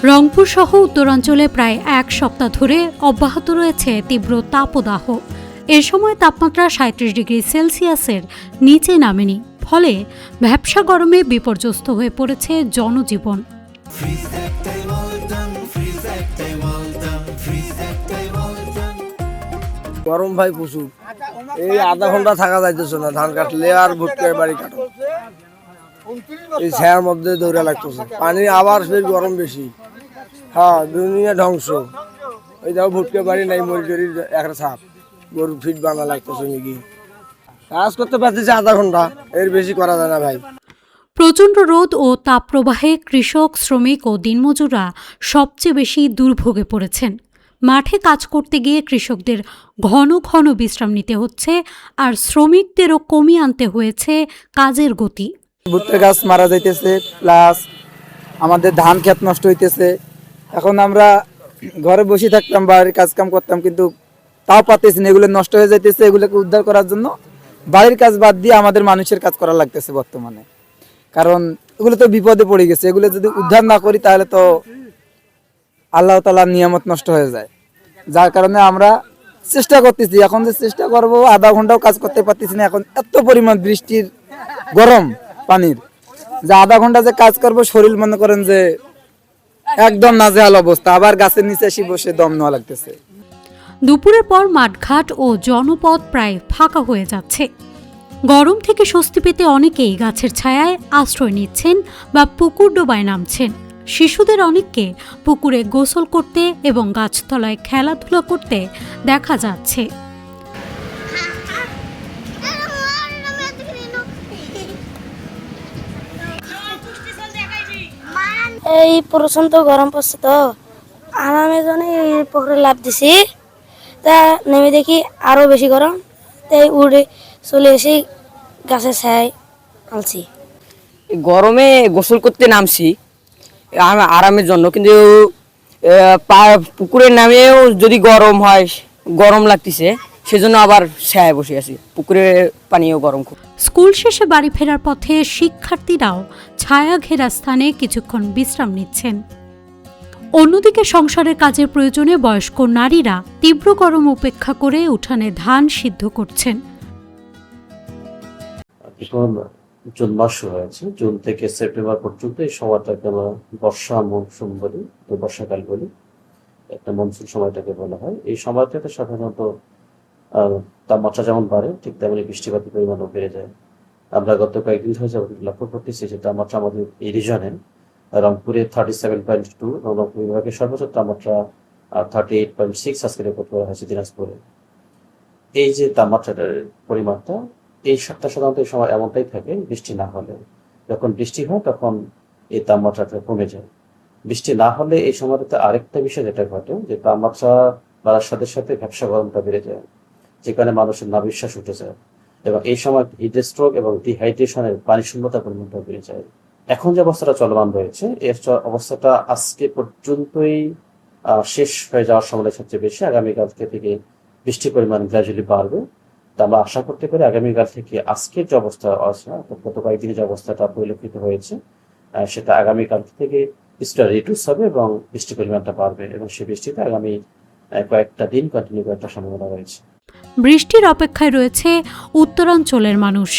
রংপুর সহ উত্তরাঞ্চলে প্রায় এক সপ্তাহ ধরে অব্যাহত রয়েছে তীব্র তাপদাহ। এ সময় তাপমাত্রা ৩৭ ডিগ্রি সেলসিয়াসের নিচে নামেনি, ফলে ভ্যাপসা গরমে বিপর্যস্ত হয়ে পড়েছে জনজীবন। গরম ভাই প্রচুর, এই আধা ঘন্টা থাকা যাইতেছে না। ধান কাটলে আর ভুট্টার বাড়ি কাটো, এই ছায়ার মধ্যে দৌড়া লাগতেছে। পানি আবার ফের গরম বেশি, হ্যাঁ দুনিয়া ধ্বংস। ওই যাও ভুট্টার বাড়ি নাই, মরিটরির একটা ছাপ, গরু ফিট বানা লাগতেছে নাকি। কাজ করতে পারতেছে আধা ঘন্টা, এর বেশি করা যায় না ভাই। প্রচণ্ড রোদ ও তাপপ্রবাহে কৃষক, শ্রমিক ও দিনমজুররা সবচেয়ে বেশি দুর্ভোগে পড়েছেন। মাঠে কাজ করতে গিয়ে কৃষকদের ঘন ঘন বিশ্রাম নিতে হচ্ছে, আর শ্রমিকদেরও কমিয়ে আনতে হয়েছে কাজের গতি। ভুট্টা গাছ মারা যাইতেছে, প্লাস আমাদের ধান ক্ষেত নষ্ট হইতেছে। এখন আমরা ঘরে বসে থাকতাম, বাড়ির কাজ কাম করতাম, কিন্তু তাও পারতেছি না। এগুলো নষ্ট হয়ে যাইতেছে, এগুলোকে উদ্ধার করার জন্য বাড়ির কাজ বাদ দিয়ে আমাদের মানুষের কাজ করা লাগতেছে বর্তমানে। কারণ এগুলো তো বিপদে পড়ে গেছে, এগুলো যদি উদ্ধার না করি তাহলে তো আল্লাহ তাআলার নিয়ামত নষ্ট হয়ে যায়। যার কারণে আমরা চেষ্টা করতেছি, এখন যে চেষ্টা করব আধা ঘন্টাও কাজ করতে পারতেছি না। এখন এত পরিমাণ বৃষ্টির গরম পানির, যে আধা ঘন্টা যে কাজ করব, শরীর মনে করেন যে একদম নাজেহাল অবস্থা। আবার গাছের নিচে এসে বসে দম নেওয়া লাগতেছে। দুপুরের পর মাঠঘাট ও জনপদ প্রায় ফাঁকা হয়ে যাচ্ছে। গরম থেকে স্বস্তি পেতে অনেকেই গাছের ছায়ায় আশ্রয় নিচ্ছেন বা পুকুর ডোবায় নামছেন। শিশুদের অনেককে পুকুরে গোসল করতে এবং গাছতলায় খেলাধুলা করতে দেখা যাচ্ছে। এই প্রচন্ড গরম পড়ছে, তো আরামের জন্য এই পুকুরে লাফ দিছি। তা নেমে দেখি আরো বেশি গরম, তাই উড়ে চলে এসে গাছের ছায়ায় আনছি। গরমে গোসল করতে নামছি আরামের জন্য, কিন্তু পুকুরে নামেও যদি গরম হয়, গরম লাগতেছে, সেজন্য আবার ছায়ায় বসে আছি। পুকুরের পানিও গরম খুব। স্কুল শেষে বাড়ি ফেরার পথে শিক্ষার্থীরাও ছায়া ঘেরা স্থানে কিছুক্ষণ বিশ্রাম নিচ্ছেন। অন্যদিকে সংসারের কাজের প্রয়োজনে বয়স্ক নারীরা তীব্র গরম উপেক্ষা করে উঠানে ধান সিদ্ধ করছেন। এখন জুন মাস শুরু হয়েছে, জুন থেকে সেপ্টেম্বর পর্যন্ত এই সময়টাকে আমরা বর্ষা মৌসুম বলি, বর্ষাকাল বলি, একটা মনসুন সময়টাকে বলা হয়। এই সময়টাতে সাধারণত তাপমাত্রা যেমন বাড়ে, ঠিক তেমনি বৃষ্টিপাতের পরিমাণও বেড়ে যায়। আমরা গত কয়েকদিন ধরে লক্ষ্য করতেছি যে তাপমাত্রা আমাদের এই রিজনে রংপুরে 37.2, রংপুর বিভাগের সর্বোচ্চ তাপমাত্রা 38.6 আজকে রেকর্ড করা হয়েছে দিনাজপুরে। এই যে তাপমাত্রাটার পরিমাণটা, এই সপ্তাহ সাধারণত এই সময় এমনটাই থাকে বৃষ্টি না হলে। যখন বৃষ্টি হয় তখন এই তাপমাত্রাটা কমে যায়। বৃষ্টি না হলে এই সময়টাতে আরেকটা বিষয় যেটা ঘটে, যে তাপমাত্রা বাড়ার সাথে সাথে ভ্যাপসা গরমটা বেড়ে যায়, যেখানে মানুষের নাভিশ্বাস উঠে যায়, এবং এই সময় হিট স্ট্রোক এবং ডিহাইড্রেশনের পানি শূন্যতার পরিমাণটা বেড়ে যায়। এখন যে অবস্থাটা চলমান রয়েছে, এই অবস্থাটা আজকে পর্যন্তই শেষ হয়ে যাওয়ার সময় সবচেয়ে বেশি। আগামীকাল থেকে বৃষ্টির পরিমাণ গ্র্যাজুয়ালি বাড়বে। তা আমরা আশা করতে পারি আগামীকাল থেকে আজকের যে অবস্থা আছে, গত কয়েকদিনে যে অবস্থাটা পরিলক্ষিত হয়েছে, সেটা আগামীকাল থেকে কিছুটা রিডিউস হবে এবং বৃষ্টির পরিমাণটা বাড়বে, এবং সেই বৃষ্টিতে আগামী কয়েকটা দিন কন্টিনিউ করার সম্ভাবনা রয়েছে। বৃষ্টির অপেক্ষায় রয়েছে উত্তরাঞ্চলের মানুষ।